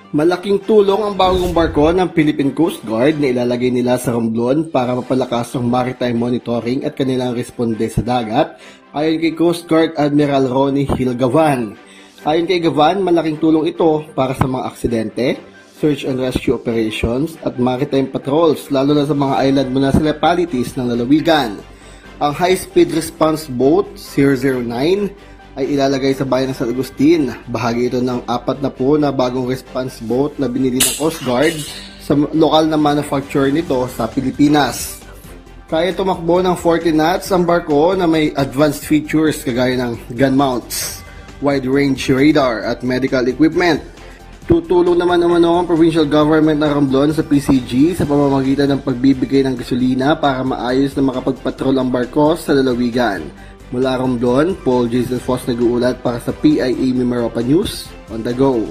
Malaking tulong ang bagong barko ng Philippine Coast Guard na ilalagay nila sa Romblon para mapalakas ang maritime monitoring at kanilang responde sa dagat, ayon kay Coast Guard Admiral Ronnie Hill Gavan. Ayon kay Gavan, malaking tulong ito para sa mga aksidente, search and rescue operations at maritime patrols lalo na sa mga island municipalities ng lalawigan. Ang high-speed response boat 009 ay ilalagay sa bayan ng San Agustin. Bahagi ito ng 4 na bagong response boat na binili ng Coast Guard sa lokal na manufacturer nito sa Pilipinas. Kaya tumakbo ng 40 knots ang barko na may advanced features kagaya ng gun mounts, wide-range radar at medical equipment. Tutulong naman ang provincial government ng Romblon sa PCG sa pamamagitan ng pagbibigay ng gasolina para maayos na makapagpatrol ang barko sa lalawigan. Mula Romblon, Paul Jason Foss nag-uulat para sa PIA Mimaropa News on the go.